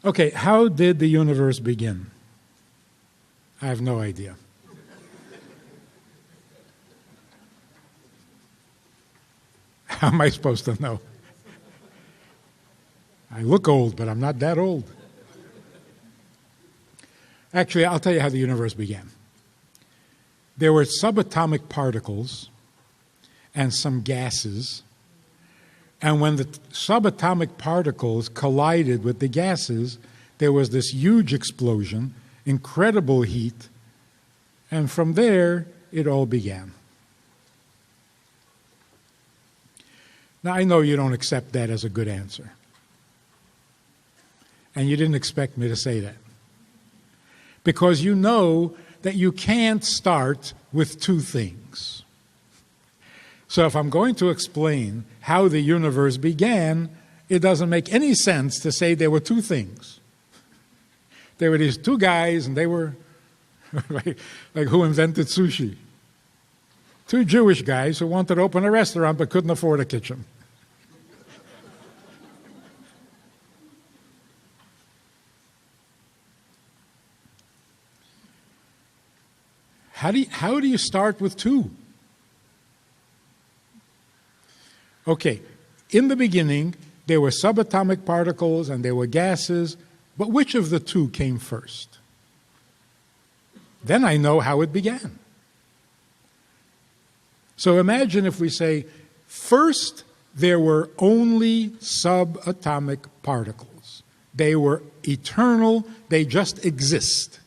Okay, how did the universe begin? I have no idea. How am I supposed to know? I look old, but I'm not that old. Actually, I'll tell you how the universe began. There were subatomic particles and some gases, and when the subatomic particles collided with the gases, there was this huge explosion, incredible heat, and from there, it all began. Now, I know you don't accept that as a good answer. And you didn't expect me to say that. Because you know that you can't start with two things. So if I'm going to explain how the universe began, it doesn't make any sense to say there were two things. There were these two guys, and they were like who invented sushi? Two Jewish guys who wanted to open a restaurant but couldn't afford a kitchen. How do you start with two? Okay, in the beginning, there were subatomic particles and there were gases, but which of the two came first? Then I know how it began. So imagine if we say, first there were only subatomic particles. They were eternal, they just exist.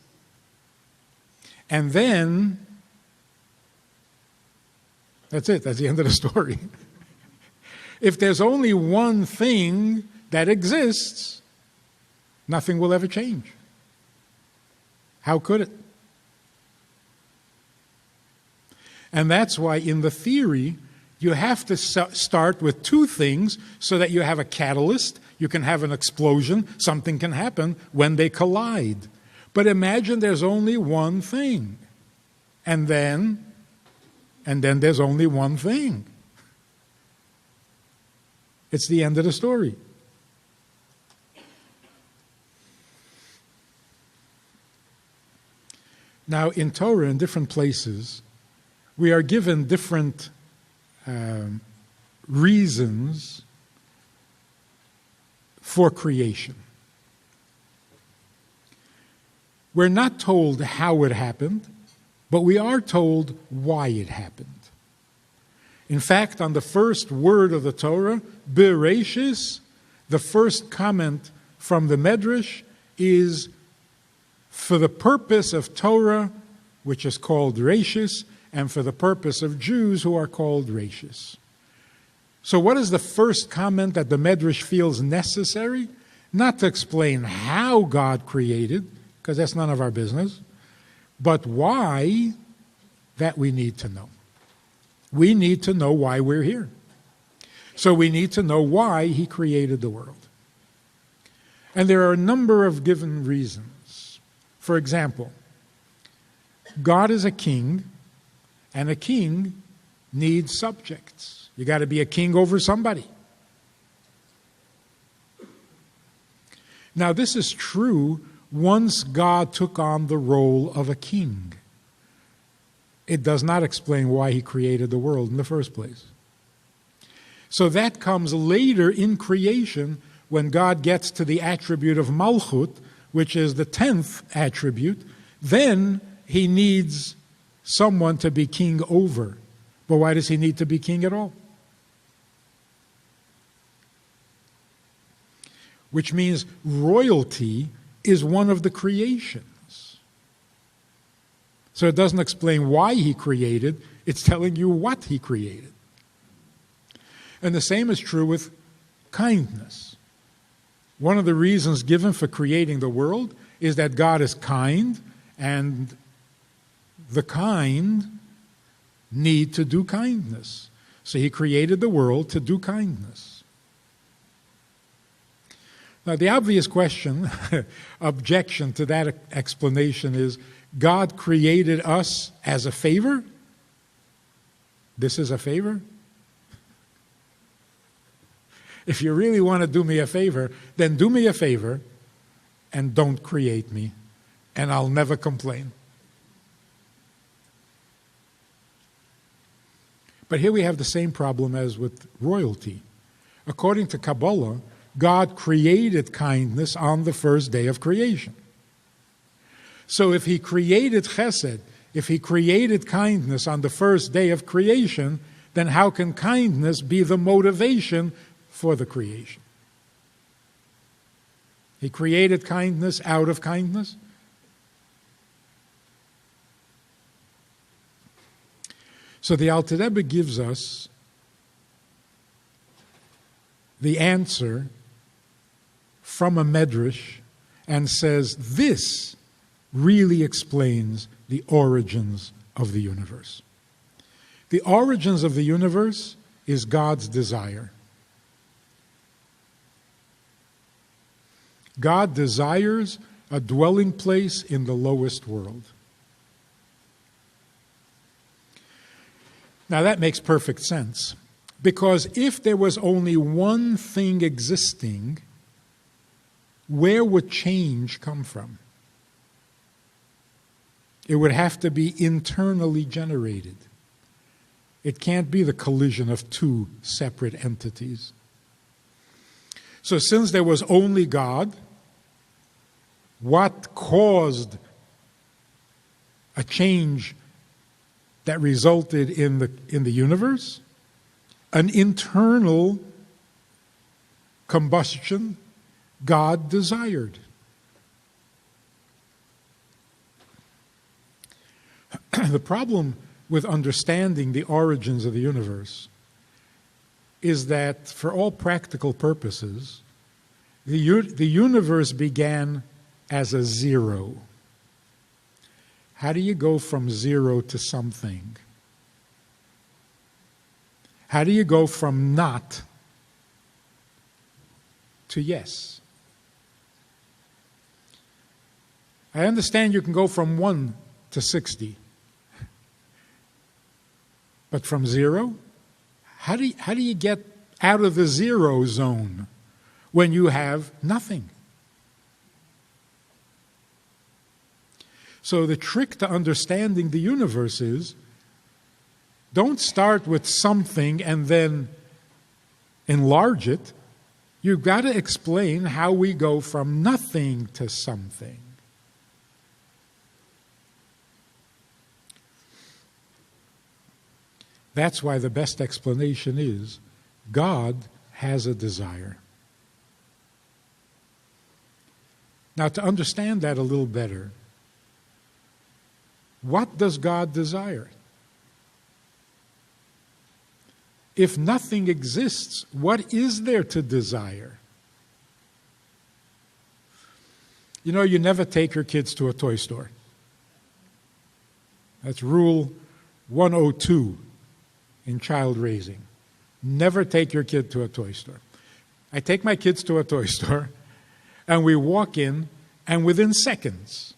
And then, that's it, that's the end of the story. If there's only one thing that exists, nothing will ever change. How could it? And that's why in the theory, you have to start with two things so that you have a catalyst, you can have an explosion, something can happen when they collide. But imagine there's only one thing. And then there's only one thing. It's the end of the story. Now, in Torah, in different places, we are given different reasons for creation. We're not told how it happened, but we are told why it happened. In fact, on the first word of the Torah, Bereshis, the first comment from the Medrash is for the purpose of Torah, which is called Reshis, and for the purpose of Jews who are called Reshis. So what is the first comment that the Medrash feels necessary? Not to explain how God created, because that's none of our business, but why, that we need to know. We need to know why we're here. So we need to know why He created the world. And there are a number of given reasons. For example, God is a king, and a king needs subjects. You got to be a king over somebody. Now, this is true once God took on the role of a king. It does not explain why He created the world in the first place. So that comes later in creation when God gets to the attribute of Malchut, which is the 10th attribute. Then He needs someone to be king over. But why does He need to be king at all? Which means royalty is one of the creations. So it doesn't explain why He created, it's telling you what He created. And the same is true with kindness. One of the reasons given for creating the world is that God is kind, and the kind need to do kindness. So He created the world to do kindness. Now, the obvious question, objection to that explanation is, God created us as a favor? This is a favor? If you really want to do me a favor, then do me a favor and don't create me, and I'll never complain. But here we have the same problem as with royalty. According to Kabbalah, God created kindness on the first day of creation. So if he created chesed, if he created kindness on the first day of creation, then how can kindness be the motivation for the creation? He created kindness out of kindness. So the Alter Rebbe gives us the answer from a medrash and says this really explains the origins of the universe. The origins of the universe is God's desire. God desires a dwelling place in the lowest world. Now that makes perfect sense, because if there was only one thing existing, where would change come from? It would have to be internally generated. It can't be the collision of two separate entities. So since there was only God, what caused a change that resulted in the universe? An internal combustion God desired. The problem with understanding the origins of the universe is that, for all practical purposes, the universe began as a zero. How do you go from zero to something? How do you go from not to yes? I understand you can go from 1 to 60. But from zero? How do you get out of the zero zone when you have nothing? So the trick to understanding the universe is, don't start with something and then enlarge it. You've got to explain how we go from nothing to something. That's why the best explanation is, God has a desire. Now, to understand that a little better, what does God desire? If nothing exists, what is there to desire? You know, you never take your kids to a toy store. That's rule 102 in child raising. Never take your kid to a toy store. I take my kids to a toy store, and we walk in, and within seconds,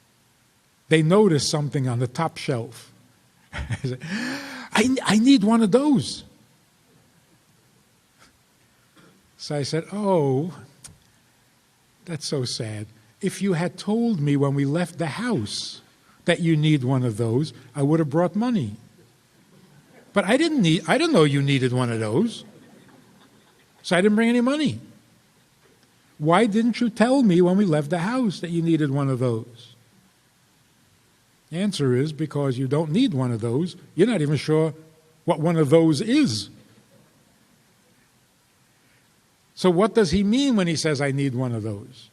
they notice something on the top shelf. I need one of those. So I said, oh, that's so sad. If you had told me when we left the house that you need one of those, I would have brought money. But I didn't know you needed one of those. So I didn't bring any money. Why didn't you tell me when we left the house that you needed one of those? The answer is because you don't need one of those. You're not even sure what one of those is. So what does he mean when he says, I need one of those?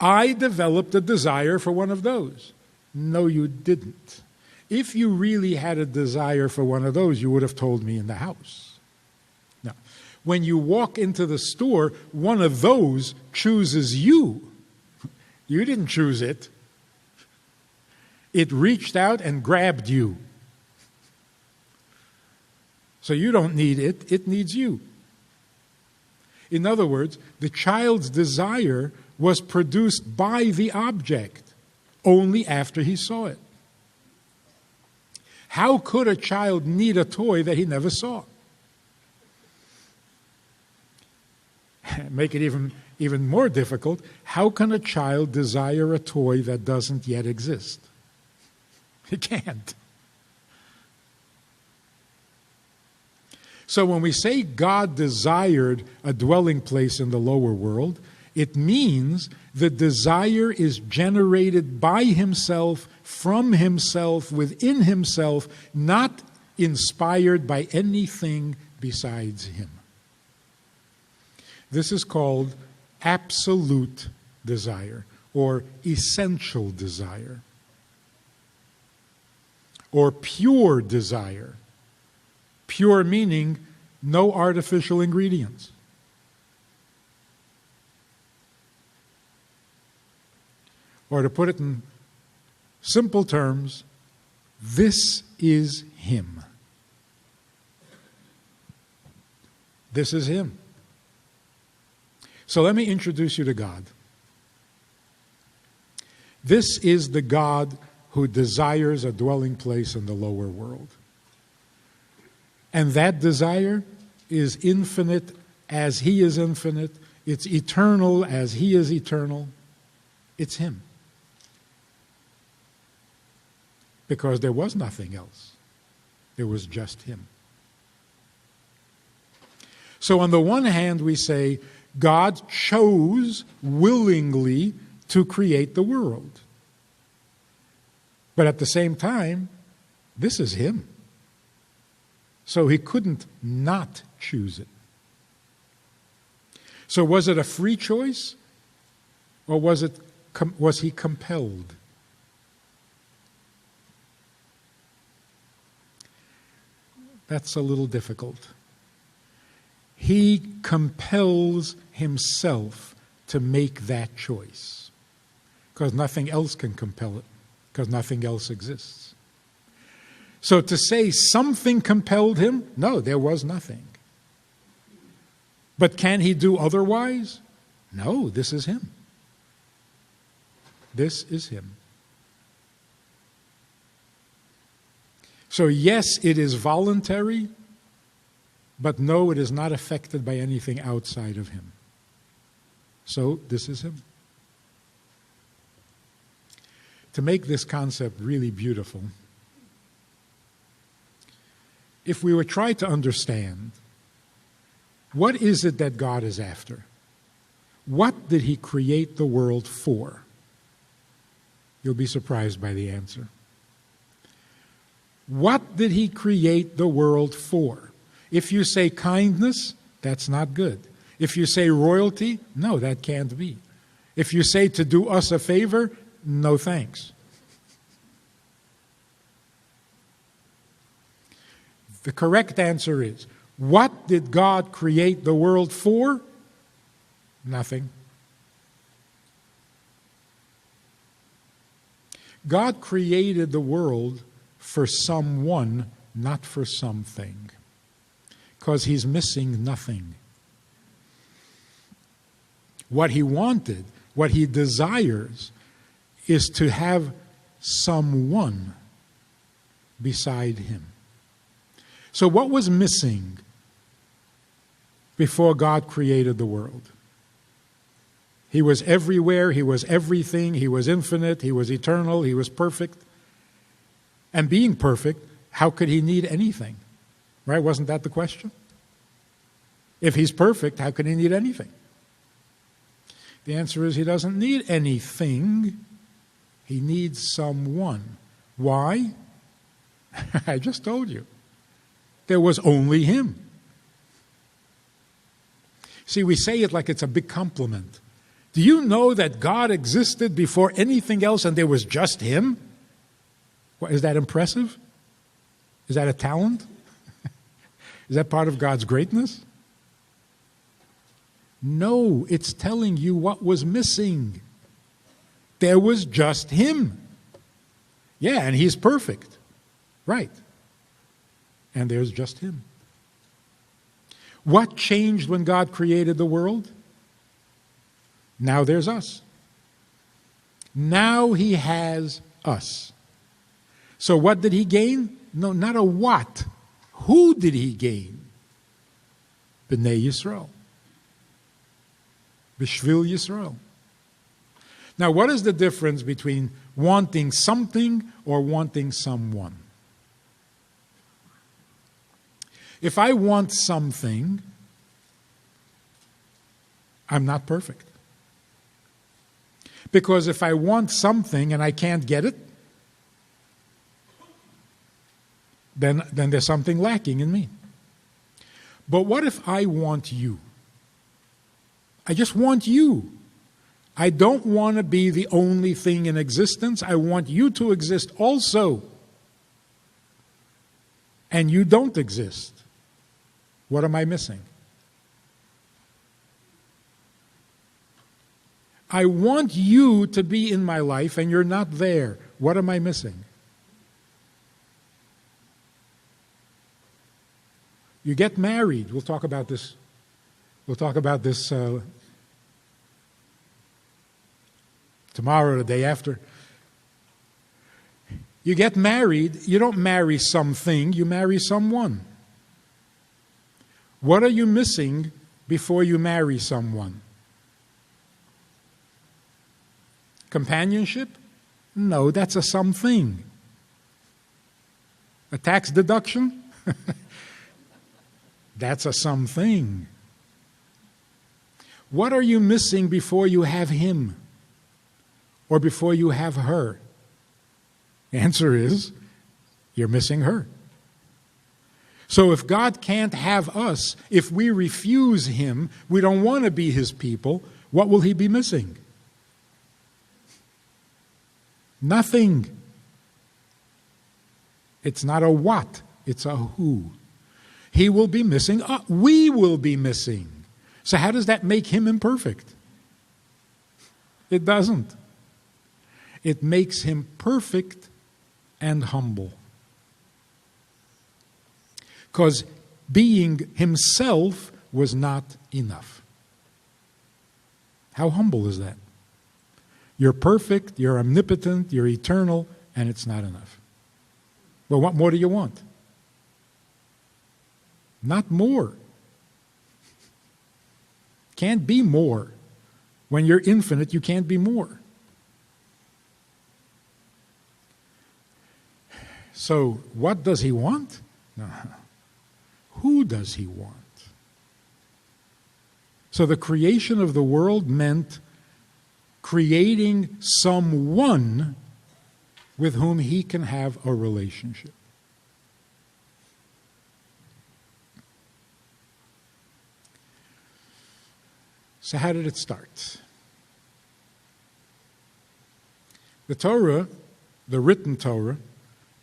I developed a desire for one of those. No, you didn't. If you really had a desire for one of those, you would have told me in the house. Now, when you walk into the store, one of those chooses you. You didn't choose it. It reached out and grabbed you. So you don't need it, it needs you. In other words, the child's desire was produced by the object only after he saw it. How could a child need a toy that he never saw? Make it even more difficult, how can a child desire a toy that doesn't yet exist? It can't. So when we say God desired a dwelling place in the lower world, it means the desire is generated by himself, from himself, within himself, not inspired by anything besides him. This is called absolute desire, or essential desire, or pure desire. Pure meaning no artificial ingredients. Or to put it in simple terms, this is him. This is him. So let me introduce you to God. This is the God who desires a dwelling place in the lower world. And that desire is infinite as he is infinite. It's eternal as he is eternal. It's him. Because there was nothing else. There was just him. So on the one hand, we say, God chose willingly to create the world. But at the same time, this is him. So he couldn't not choose it. So was it a free choice? Or was he compelled? That's a little difficult. He compels himself to make that choice because nothing else can compel it, because nothing else exists. So to say something compelled him, no, there was nothing. But can he do otherwise? No, this is him. This is him. So yes, it is voluntary, but no, it is not affected by anything outside of him. So this is him. To make this concept really beautiful, if we would try to understand, what is it that God is after? What did he create the world for? You'll be surprised by the answer. What did he create the world for? If you say kindness, that's not good. If you say royalty, no, that can't be. If you say to do us a favor, no thanks. The correct answer is, what did God create the world for? Nothing. God created the world for someone, not for something. Because he's missing nothing. What he wanted, what he desires, is to have someone beside him. So what was missing before God created the world? He was everywhere, he was everything, he was infinite, he was eternal, he was perfect. And being perfect, how could he need anything? Right? Wasn't that the question? If he's perfect, how could he need anything? The answer is he doesn't need anything. He needs someone. Why? I just told you. There was only him. See, we say it like it's a big compliment. Do you know that God existed before anything else and there was just him? What, is that impressive? Is that a talent? Is that part of God's greatness? No, it's telling you what was missing. There was just him. Yeah, and he's perfect. Right. And there's just him. What changed when God created the world? Now there's us. Now he has us. So what did he gain? No, not a what. Who did he gain? B'nai Yisrael. B'shvil Yisrael. Now, what is the difference between wanting something or wanting someone? If I want something, I'm not perfect. Because if I want something and I can't get it, then there's something lacking in me. But what if I want you? I just want you. I don't want to be the only thing in existence. I want you to exist also. And you don't exist. What am I missing? I want you to be in my life and you're not there. What am I missing? You get married. We'll talk about this. Tomorrow or the day after. You get married. You don't marry something. You marry someone. What are you missing before you marry someone? Companionship? No, that's a something. A tax deduction? That's a something. What are you missing before you have him? Or before you have her? The answer is, you're missing her. So if God can't have us, if we refuse him, we don't want to be his people, what will he be missing? Nothing. It's not a what, it's a who. He will be missing, we will be missing. So how does that make him imperfect? It doesn't. It makes him perfect and humble. Because being himself was not enough. How humble is that? You're perfect, you're omnipotent, you're eternal, and it's not enough. Well, what more do you want? Not more. Can't be more. When you're infinite, you can't be more. So, what does he want? No. Who does he want? So the creation of the world meant creating someone with whom he can have a relationship. So how did it start? The Torah, the written Torah,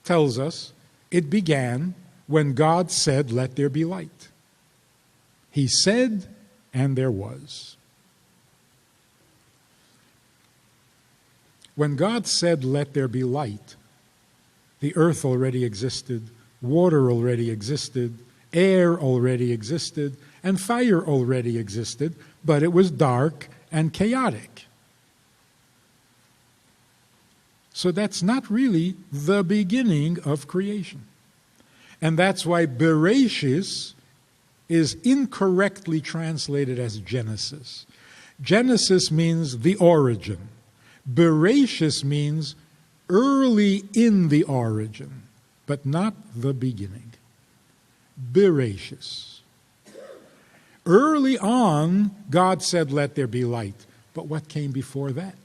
tells us it began when God said, "Let there be light." He said, and there was. When God said, "Let there be light," the earth already existed, water already existed, air already existed, and fire already existed, but it was dark and chaotic. So that's not really the beginning of creation. And that's why Bereshis is incorrectly translated as Genesis. Genesis means the origin. Bereshis means early in the origin, but not the beginning. Bereshis. Early on, God said, "Let there be light." But what came before that?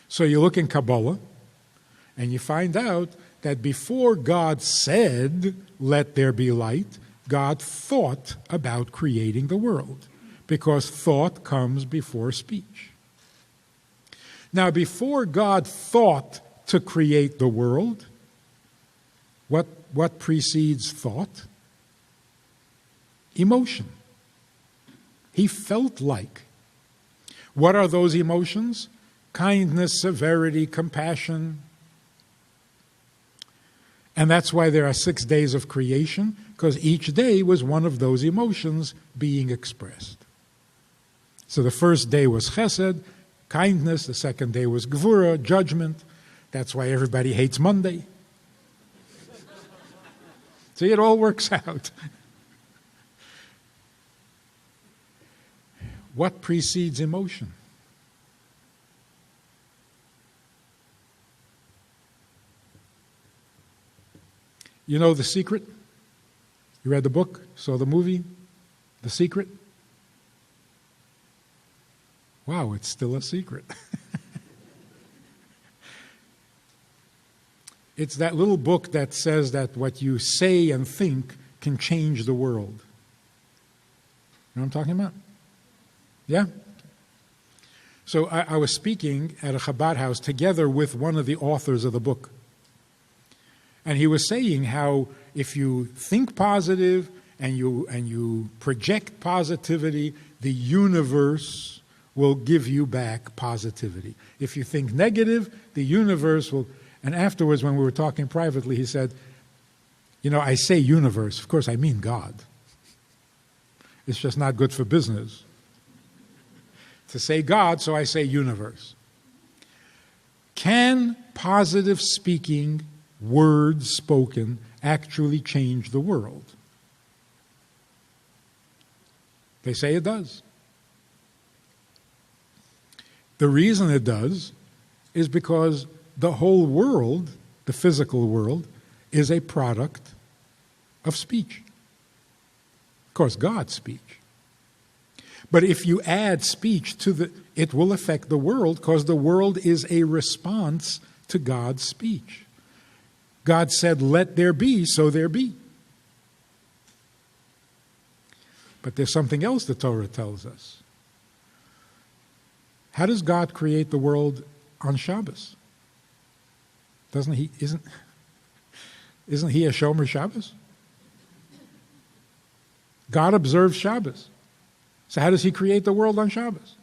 So you look in Kabbalah, and you find out that before God said, "Let there be light," God thought about creating the world, because thought comes before speech. Now, before God thought to create the world, what precedes thought? Emotion. He felt like. What are those emotions? Kindness, severity, compassion. And that's why there are 6 days of creation, because each day was one of those emotions being expressed. So the first day was chesed, kindness. The second day was gvura, judgment. That's why everybody hates Monday. See, it all works out. What precedes emotion? You know The Secret? You read the book? Saw the movie? The Secret? Wow, it's still a secret. It's that little book that says that what you say and think can change the world. You know what I'm talking about? Yeah? So I was speaking at a Chabad house together with one of the authors of the book. And he was saying how if you think positive and you project positivity, the universe will give you back positivity. If you think negative, the universe will... And afterwards, when we were talking privately, he said, you know, I say universe. Of course, I mean God. It's just not good for business to say God, so I say universe. Can positive speaking, words spoken, actually change the world? They say it does. The reason it does is because the whole world, the physical world, is a product of speech. Of course, God's speech. But if you add speech to it will affect the world because the world is a response to God's speech. God said, let there be, so there be. But there's something else the Torah tells us. How does God create the world on Shabbos? Doesn't he? Isn't he a Shomer Shabbos? God observes Shabbos. So how does he create the world on Shabbos?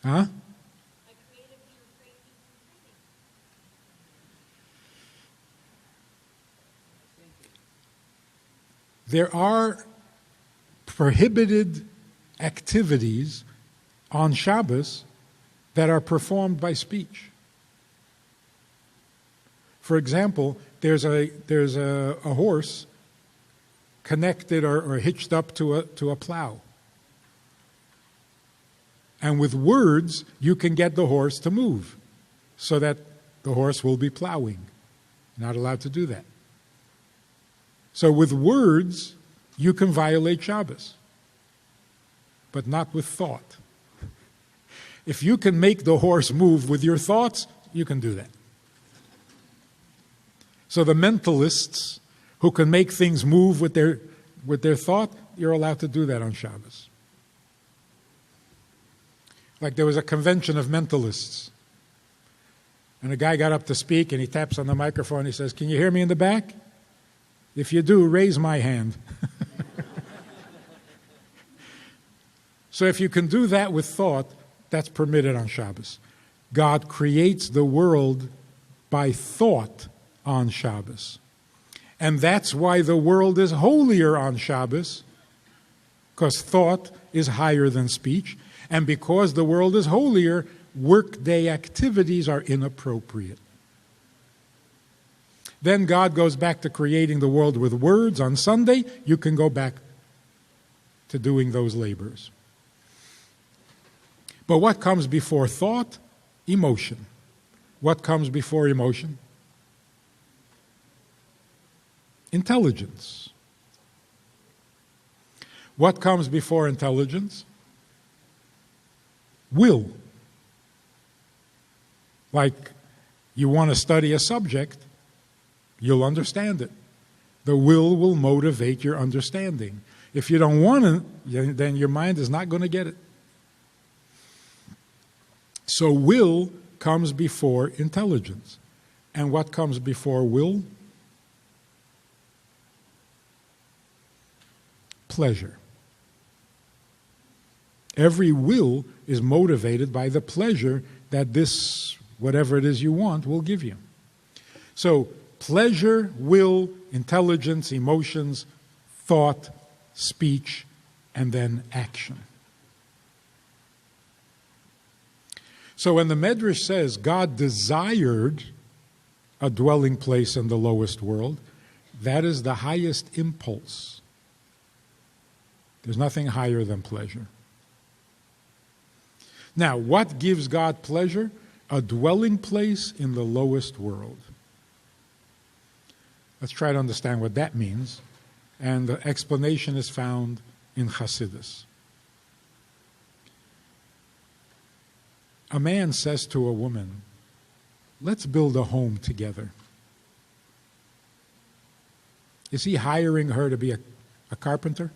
Huh? There are prohibited activities on Shabbos that are performed by speech. For example, there's a horse connected or hitched up to a plow. And with words, you can get the horse to move so that the horse will be plowing. You're not allowed to do that. So with words, you can violate Shabbos, but not with thought. If you can make the horse move with your thoughts, you can do that. So the mentalists who can make things move with their thought, you're allowed to do that on Shabbos. Like there was a convention of mentalists. And a guy got up to speak and he taps on the microphone. He says, can you hear me in the back? If you do, raise my hand. So if you can do that with thought, that's permitted on Shabbos. God creates the world by thought on Shabbos. And that's why the world is holier on Shabbos, because thought is higher than speech. And because the world is holier, workday activities are inappropriate. Then God goes back to creating the world with words on Sunday. You can go back to doing those labors. But what comes before thought? Emotion. What comes before emotion? Intelligence. What comes before intelligence? Will. Like you want to study a subject, you'll understand it. The will motivate your understanding. If you don't want it, then your mind is not going to get it. So will comes before intelligence. And what comes before will? Pleasure. Every will is motivated by the pleasure that this, whatever it is you want, will give you. So pleasure, will, intelligence, emotions, thought, speech, and then action. So when the Medrash says God desired a dwelling place in the lowest world, That is the highest impulse. There's nothing higher than pleasure. Now, what gives God pleasure? A dwelling place in the lowest world. Let's try to understand what that means. And the explanation is found in Hasidus. A man says to a woman, let's build a home together. Is he hiring her to be a carpenter?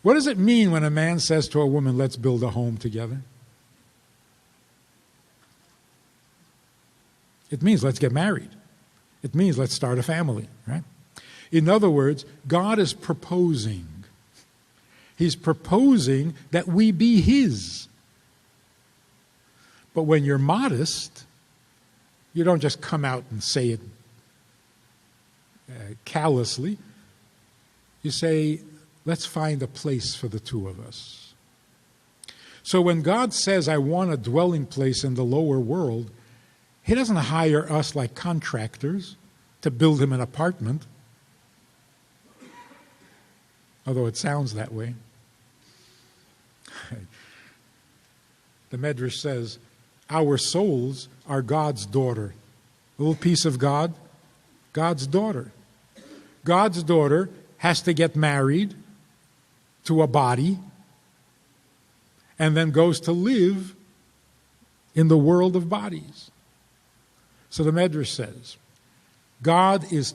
What does it mean when a man says to a woman, let's build a home together? It means let's get married. It means let's start a family, right? In other words, God is proposing. He's proposing that we be His. But when you're modest, you don't just come out and say it callously. You say, let's find a place for the two of us. So when God says, I want a dwelling place in the lower world, He doesn't hire us like contractors to build Him an apartment, although it sounds that way. The Medrash says, our souls are God's daughter. A little piece of God, God's daughter. God's daughter has to get married to a body and then goes to live in the world of bodies. So the Medrash says, God is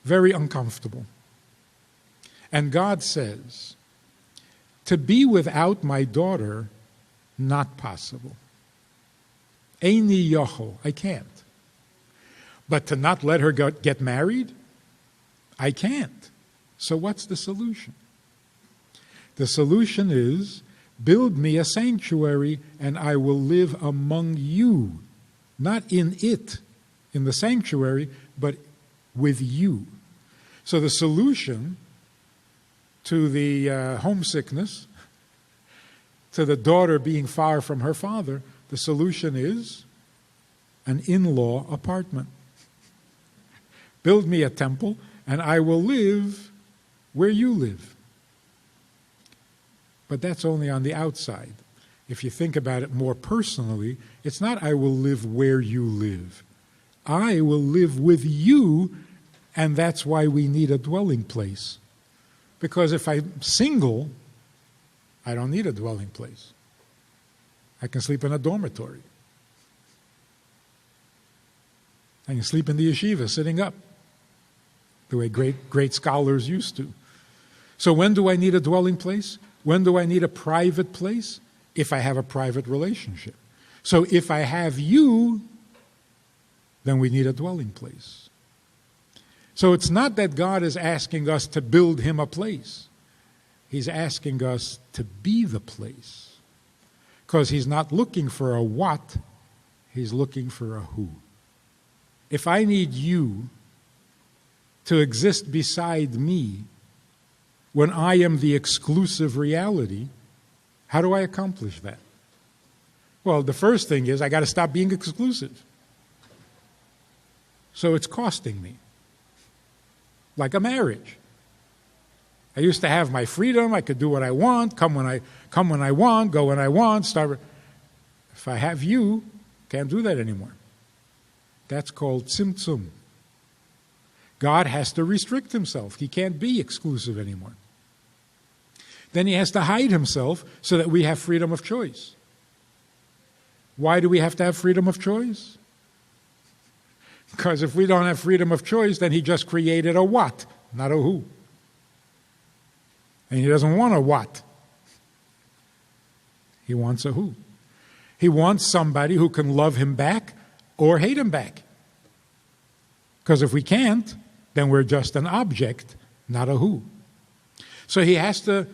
very uncomfortable. And God says, to be without my daughter, not possible. Eini yochel, I can't. But to not let her get married, I can't. So what's the solution? The solution is, build me a sanctuary and I will live among you. Not in it, in the sanctuary, but with you. So the solution to the homesickness, to the daughter being far from her father, the solution is an in-law apartment. Build me a temple and I will live where you live. But that's only on the outside. If you think about it more personally, it's not I will live where you live. I will live with you, and that's why we need a dwelling place. Because if I'm single, I don't need a dwelling place. I can sleep in a dormitory. I can sleep in the yeshiva, sitting up, the way great scholars used to. So when do I need a dwelling place? When do I need a private place? If I have a private relationship. So if I have you, then we need a dwelling place. So it's not that God is asking us to build Him a place. He's asking us to be the place. Because He's not looking for a what, He's looking for a who. If I need you to exist beside me when I am the exclusive reality, how do I accomplish that? Well, the first thing is I got to stop being exclusive. So it's costing me. Like a marriage. I used to have my freedom. I could do what I want, come when I want, go when I want, start. If I have you, can't do that anymore. That's called tzimtzum. God has to restrict Himself. He can't be exclusive anymore. Then He has to hide Himself so that we have freedom of choice. Why do we have to have freedom of choice? Because if we don't have freedom of choice, then He just created a what, not a who. And He doesn't want a what. He wants a who. He wants somebody who can love Him back or hate Him back. Because if we can't, then we're just an object, not a who. So He has to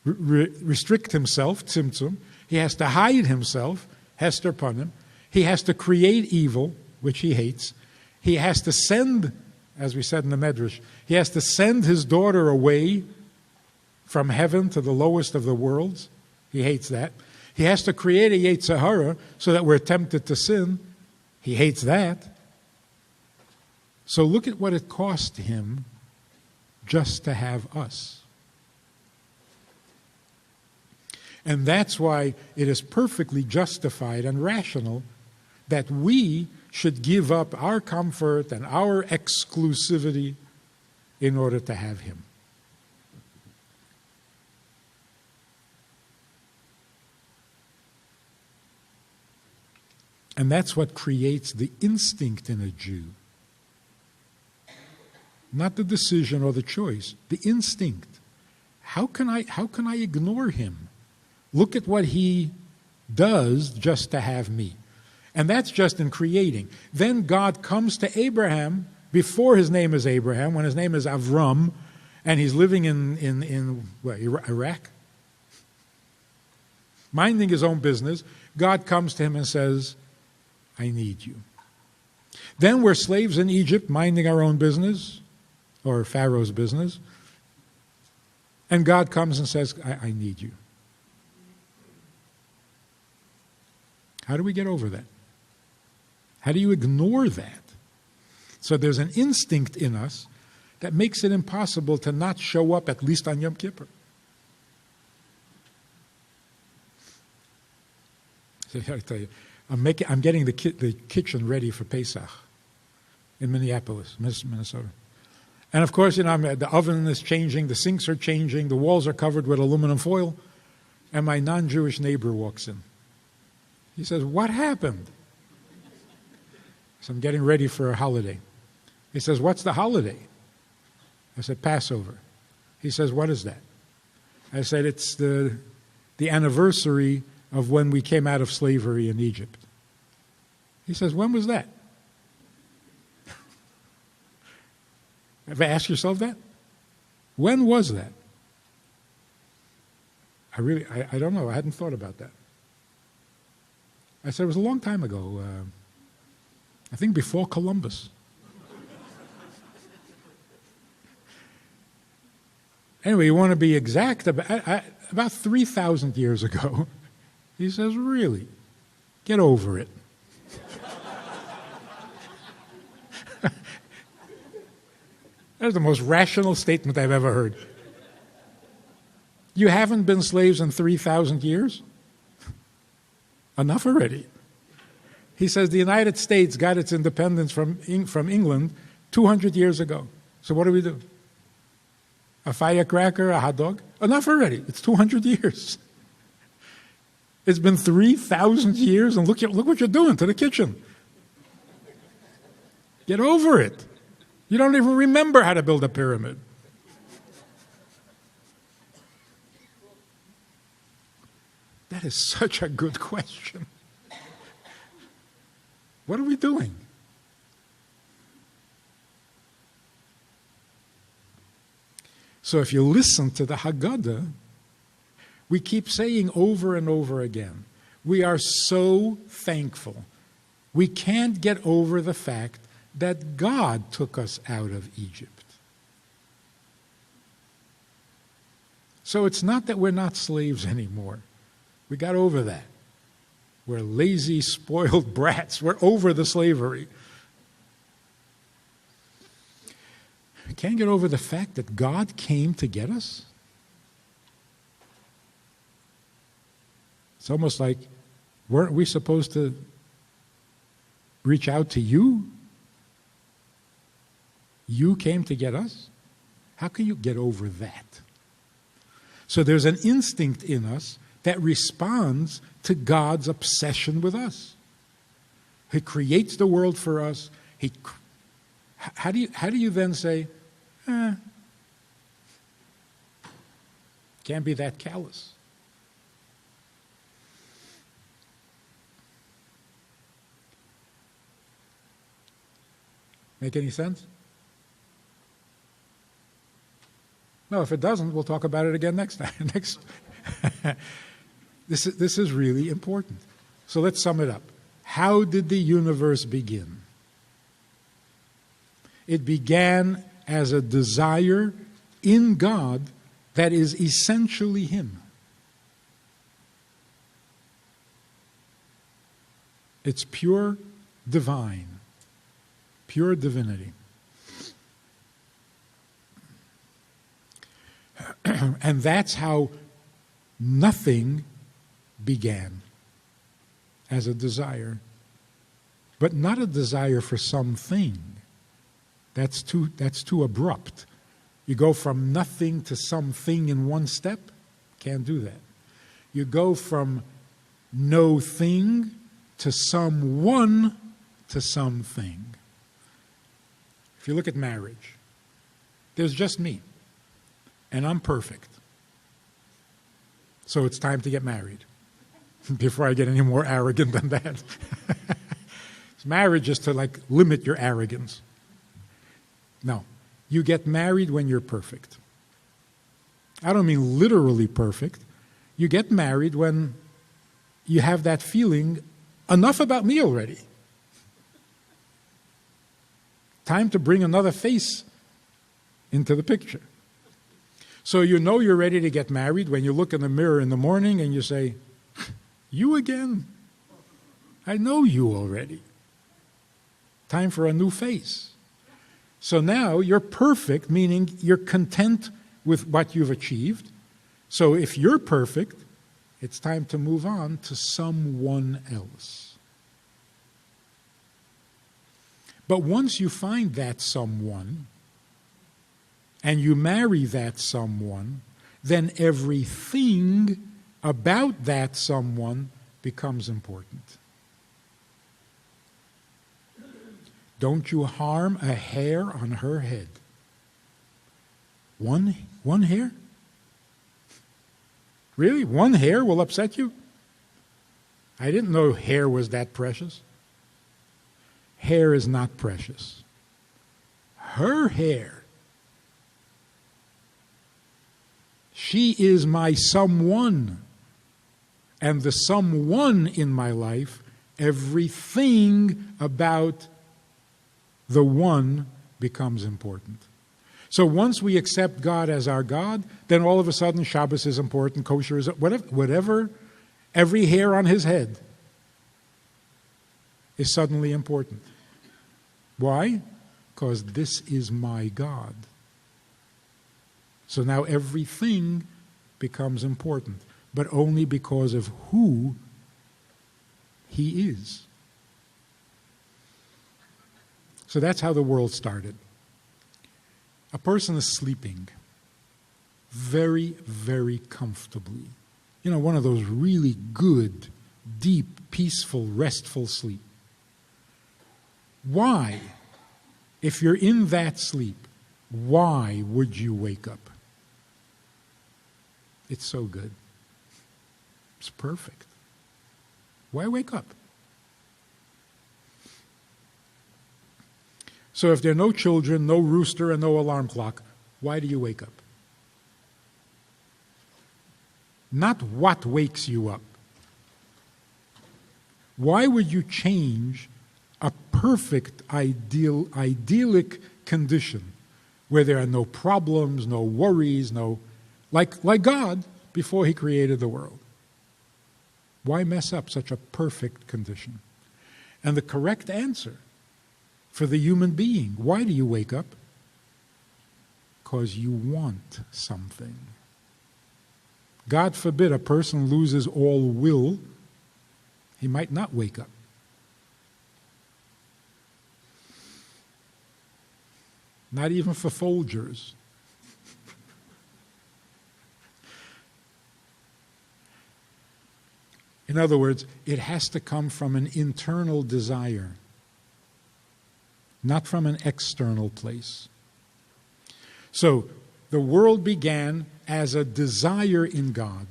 restrict Himself, tzimtzum. He has to hide Himself, hester panim. He has to create evil, which He hates. He has to send, as we said in the Medrash, He has to send His daughter away from heaven to the lowest of the worlds. He hates that. He has to create a Yetzer Hara so that we're tempted to sin. He hates that. So look at what it cost him just to have us. And that's why it is perfectly justified and rational that we should give up our comfort and our exclusivity in order to have him. And that's what creates the instinct in a Jew. Not the decision or the choice, the instinct. How can I ignore him? Look at what he does just to have me. And that's just in creating. Then God comes to Abraham before his name is Abraham, when his name is Avram, and he's living in Iraq? Minding his own business. God comes to him and says, I need you. Then we're slaves in Egypt, minding our own business, or Pharaoh's business. And God comes and says, I need you. How do we get over that? How do you ignore that? So there's an instinct in us that makes it impossible to not show up at least on Yom Kippur. So I tell you, I'm getting the kitchen ready for Pesach in Minneapolis, Minnesota. And of course, the oven is changing, the sinks are changing, the walls are covered with aluminum foil, and my non-Jewish neighbor walks in. He says, what happened? So I'm getting ready for a holiday. He says, what's the holiday? I said, Passover. He says, what is that? I said, it's the anniversary of when we came out of slavery in Egypt. He says, when was that? Have you asked yourself that? When was that? I don't know. I hadn't thought about that. I said, it was a long time ago. I think before Columbus. Anyway, you want to be exact, about 3,000 years ago. He says, really? Get over it. That's the most rational statement I've ever heard. You haven't been slaves in 3,000 years? Enough already. He says the United States got its independence from England 200 years ago. So what do? A firecracker, a hot dog? Enough already. It's 200 years. It's been 3,000 years, and look what you're doing to the kitchen. Get over it. You don't even remember how to build a pyramid. That is such a good question. What are we doing? So if you listen to the Haggadah, we keep saying over and over again, we are so thankful. We can't get over the fact that God took us out of Egypt. So it's not that we're not slaves anymore. We got over that. We're lazy, spoiled brats. We're over the slavery. We can't get over the fact that God came to get us. It's almost like, weren't we supposed to reach out to you? You came to get us? How can you get over that? So there's an instinct in us that responds to God's obsession with us. He creates the world for us. How do you then say, can't be that callous? Make any sense? No, if it doesn't, we'll talk about it again next time. This is really important. So let's sum it up. How did the universe begin? It began as a desire in God that is essentially Him. It's pure divine, pure divinity. And that's how nothing began, as a desire. But not a desire for something. That's too abrupt. You go from nothing to something in one step. Can't do that. You go from no thing to someone to something. If you look at marriage, there's just me, and I'm perfect. So it's time to get married. Before I get any more arrogant than that. Marriage is to limit your arrogance. No. You get married when you're perfect. I don't mean literally perfect. You get married when you have that feeling, enough about me already. Time to bring another face into the picture. So you know you're ready to get married when you look in the mirror in the morning and you say, "You again? I know you already. Time for a new face." So now you're perfect, meaning you're content with what you've achieved. So if you're perfect, it's time to move on to someone else. But once you find that someone, and you marry that someone, then everything about that someone becomes important. Don't you harm a hair on her head. One hair? Really? One hair will upset you? I didn't know hair was that precious. Hair is not precious. Her hair. She is my someone. And the someone in my life, everything about the one becomes important. So once we accept God as our God, then all of a sudden Shabbos is important, kosher is whatever, every hair on his head is suddenly important. Why? Because this is my God. So now everything becomes important, but only because of who he is. So that's how the world started. A person is sleeping very, very comfortably. You know, one of those really good, deep, peaceful, restful sleep. Why, if you're in that sleep, why would you wake up? It's so good. It's perfect. Why wake up? So if there are no children, no rooster, and no alarm clock, why do you wake up? Not what wakes you up. Why would you change a perfect, idyllic condition where there are no problems, no worries, like God before he created the world? Why mess up such a perfect condition? And the correct answer for the human being, why do you wake up? Because you want something. God forbid a person loses all will, he might not wake up. Not even for Folgers. In other words, it has to come from an internal desire, not from an external place. So, the world began as a desire in God.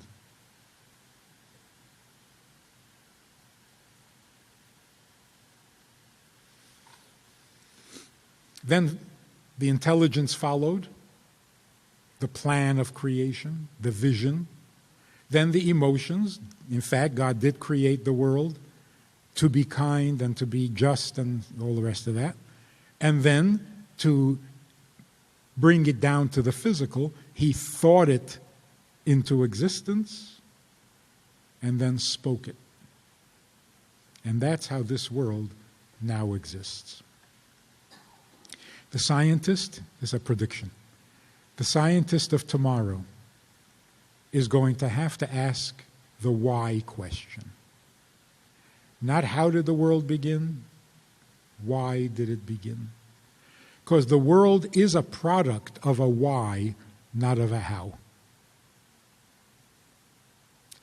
Then the intelligence followed, the plan of creation, the vision, then the emotions. In fact, God did create the world to be kind and to be just and all the rest of that. And then to bring it down to the physical, he thought it into existence and then spoke it. And that's how this world now exists. The scientist is a prediction. The scientist of tomorrow is going to have to ask the why question. Not how did the world begin, why did it begin? Because the world is a product of a why, not of a how.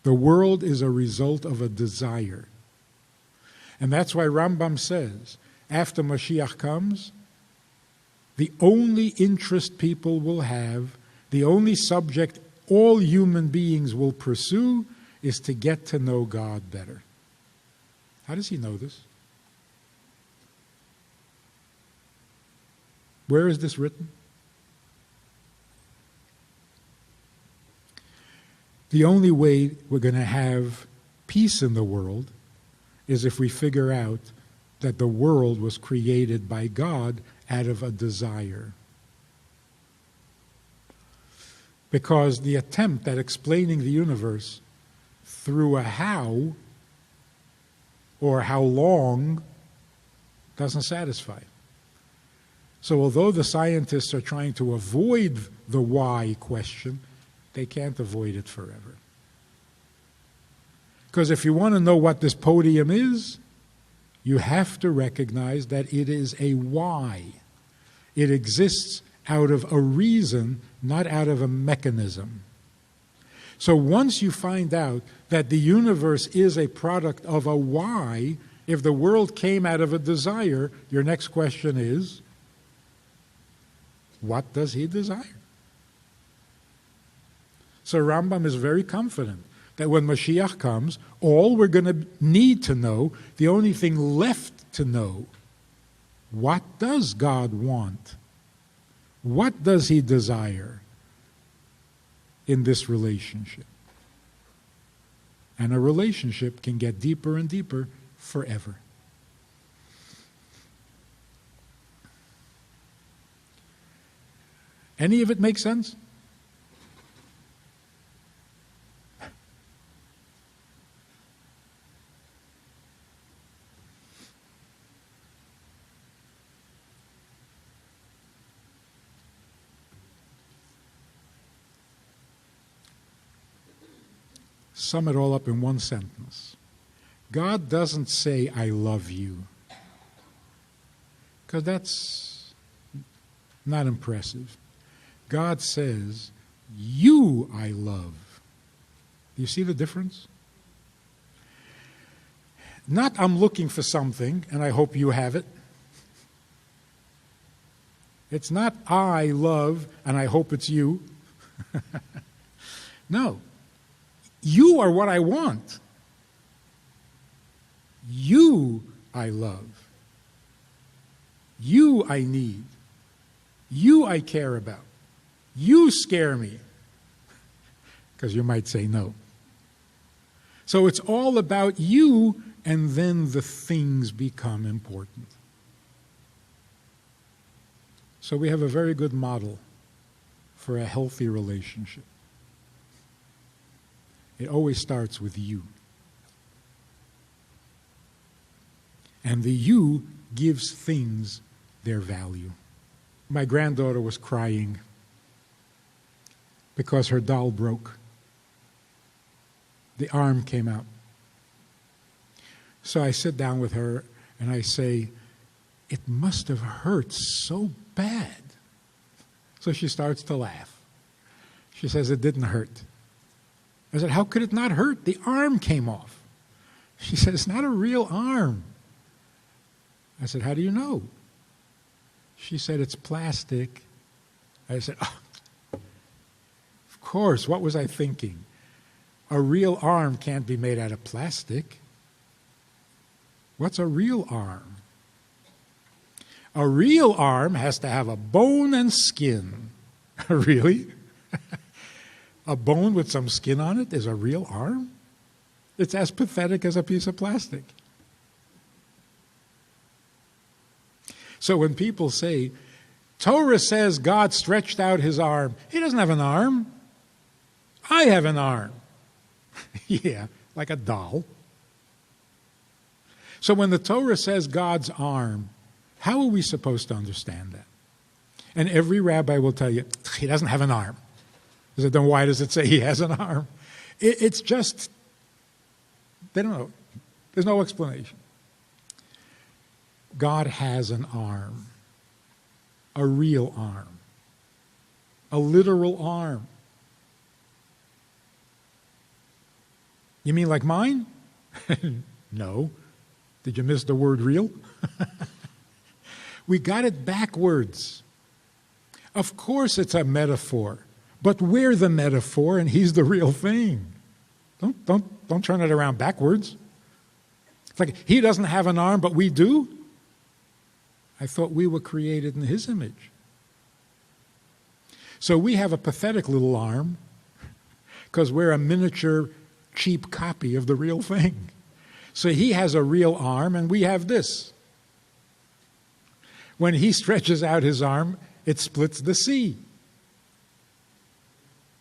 The world is a result of a desire. And that's why Rambam says, after Mashiach comes, the only interest people will have, the only subject all human beings will pursue is to get to know God better. How does he know this? Where is this written? The only way we're going to have peace in the world is if we figure out that the world was created by God out of a desire. Because the attempt at explaining the universe through a how or how long doesn't satisfy. So although the scientists are trying to avoid the why question, they can't avoid it forever. Because if you want to know what this podium is, you have to recognize that it is a why. It exists out of a reason, not out of a mechanism. So once you find out that the universe is a product of a why, if the world came out of a desire, your next question is, what does he desire? So Rambam is very confident that when Mashiach comes, all we're going to need to know, the only thing left to know, what does God want? What does he desire in this relationship? And a relationship can get deeper and deeper forever. Any of it make sense? Sum it all up in one sentence. God doesn't say, I love you, because that's not impressive. God says, you I love. Do you see the difference? Not I'm looking for something and I hope you have it. It's not I love and I hope it's you. No. You are what I want. You I love. You I need. You I care about. You scare me. Because you might say no. So it's all about you, and then the things become important. So we have a very good model for a healthy relationship. It always starts with you. And the you gives things their value. My granddaughter was crying because her doll broke. The arm came out. So I sit down with her and I say, it must have hurt so bad. So she starts to laugh. She says, it didn't hurt. I said, how could it not hurt? The arm came off. She said, it's not a real arm. I said, how do you know? She said, it's plastic. I said, oh, of course, what was I thinking? A real arm can't be made out of plastic. What's a real arm? A real arm has to have a bone and skin. Really? A bone with some skin on it is a real arm? It's as pathetic as a piece of plastic. So when people say, Torah says God stretched out his arm, he doesn't have an arm. I have an arm. Yeah, like a doll. So when the Torah says God's arm, how are we supposed to understand that? And every rabbi will tell you, he doesn't have an arm. I said, then why does it say he has an arm? It's just, they don't know. There's no explanation. God has an arm, a real arm, a literal arm. You mean like mine? No. Did you miss the word real? We got it backwards. Of course it's a metaphor, but we're the metaphor and he's the real thing. Don't turn it around backwards. It's like he doesn't have an arm, but we do. I thought we were created in his image. So we have a pathetic little arm because we're a miniature, cheap copy of the real thing. So he has a real arm and we have this. When he stretches out his arm, it splits the sea.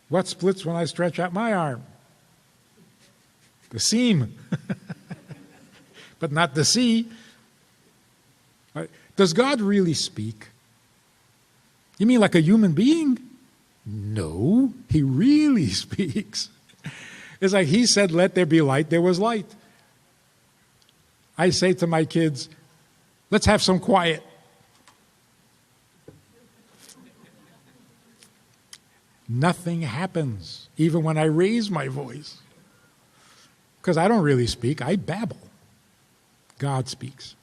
What splits when I stretch out my arm? The seam. But not the sea. Does God really speak? You mean like a human being? No, he really speaks. It's like he said, let there be light, there was light. I say to my kids, let's have some quiet. Nothing happens, even when I raise my voice. Because I don't really speak, I babble. God speaks.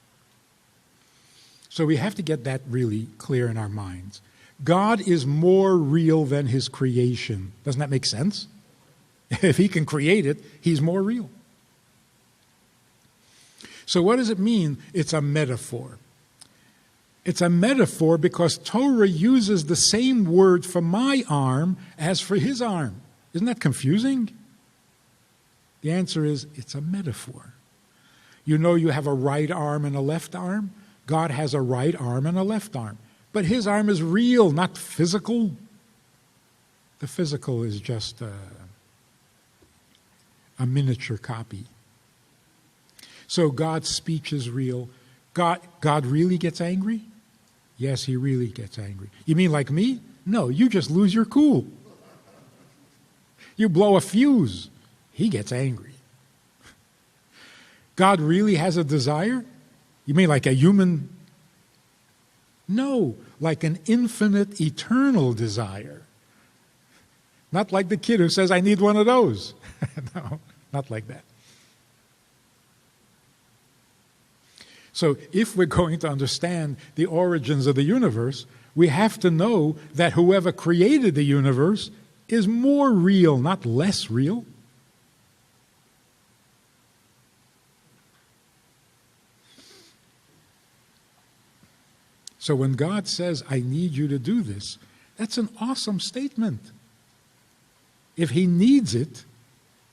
So we have to get that really clear in our minds. God is more real than his creation. Doesn't that make sense? If he can create it, he's more real. So what does it mean? It's a metaphor. It's a metaphor because Torah uses the same word for my arm as for his arm. Isn't that confusing? The answer is it's a metaphor. You know you have a right arm and a left arm? God has a right arm and a left arm. But his arm is real, not physical. The physical is just a miniature copy. So God's speech is real. God really gets angry? Yes, he really gets angry. You mean like me? No, you just lose your cool. You blow a fuse. He gets angry. God really has a desire? You mean like a human? No, like an infinite, eternal desire. Not like the kid who says, I need one of those. No, not like that. So if we're going to understand the origins of the universe, we have to know that whoever created the universe is more real, not less real. So when God says, I need you to do this, that's an awesome statement. If he needs it,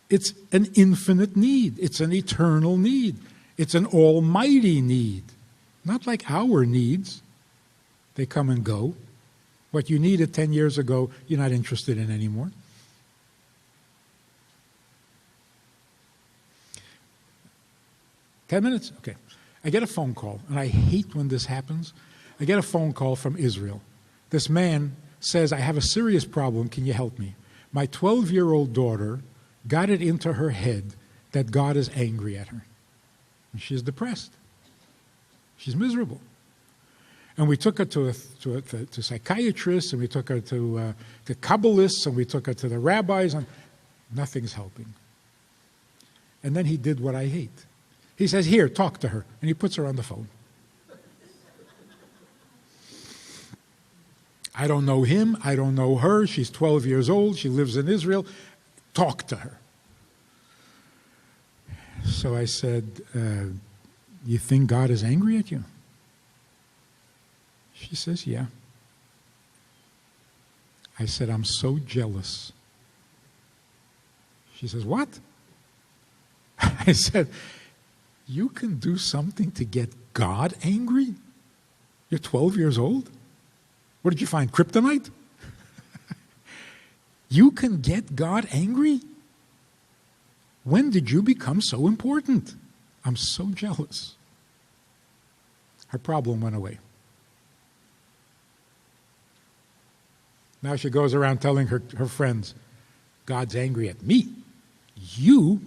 it's an infinite need. It's an eternal need. It's an almighty need. Not like our needs. They come and go. What you needed 10 years ago, you're not interested in anymore. Ten minutes? Okay. I get a phone call, and I hate when this happens. I get a phone call from Israel. This man says, I have a serious problem. Can you help me? My 12-year-old daughter got it into her head that God is angry at her. And she's depressed. She's miserable. And we took her to psychiatrists, and we took her to Kabbalists, and we took her to the rabbis, and nothing's helping. And then he did what I hate. He says, here, talk to her. And he puts her on the phone. I don't know him. I don't know her. She's 12 years old. She lives in Israel. Talk to her. So I said, you think God is angry at you? She says, yeah. I said, I'm so jealous. She says, what? I said, you can do something to get God angry? You're 12 years old? What did you find, kryptonite? You can get God angry? When did you become so important? I'm so jealous. Her problem went away. Now she goes around telling her friends, God's angry at me. You?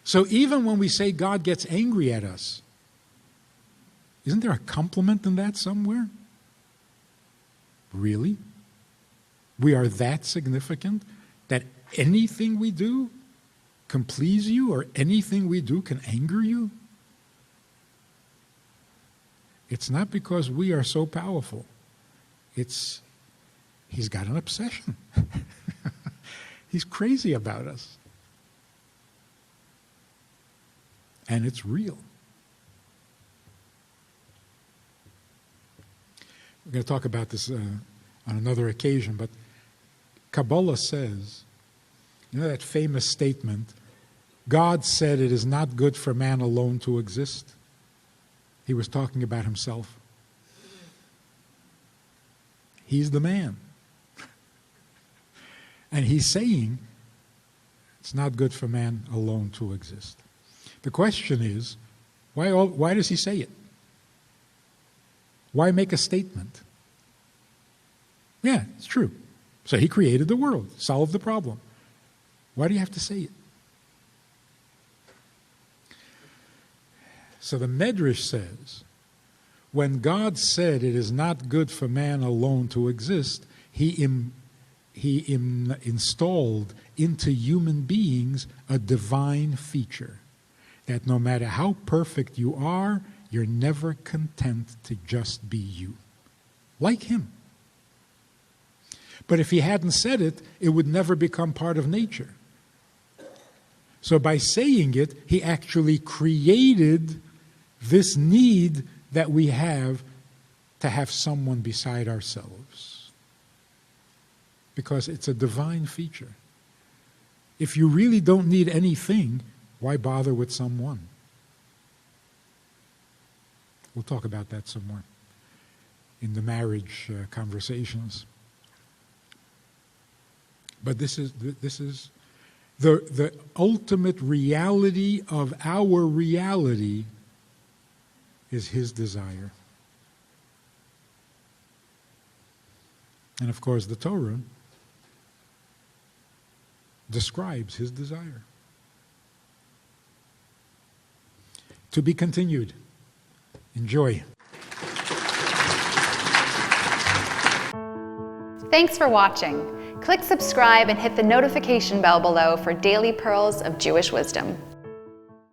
So even when we say God gets angry at us, isn't there a compliment in that somewhere? Really? We are that significant that anything we do can please you, or anything we do can anger you? It's not because we are so powerful. He's got an obsession. He's crazy about us. And it's real. We're going to talk about this on another occasion, but Kabbalah says, you know that famous statement, God said it is not good for man alone to exist? He was talking about himself. He's the man. And he's saying it's not good for man alone to exist. The question is, why does he say it? Why make a statement? Yeah, it's true. So he created the world, solved the problem. Why do you have to say it? So the Medrash says, when God said it is not good for man alone to exist, he installed into human beings a divine feature, that no matter how perfect you are, you're never content to just be you, like him. But if he hadn't said it, it would never become part of nature. So by saying it, he actually created this need that we have to have someone beside ourselves. Because it's a divine feature. If you really don't need anything, why bother with someone? We'll talk about that some more in the marriage conversations. But this is the ultimate reality of our reality is his desire. And of course, the Torah describes his desire. To be continued. Enjoy. Thanks for watching. Click subscribe and hit the notification bell below for daily pearls of Jewish wisdom.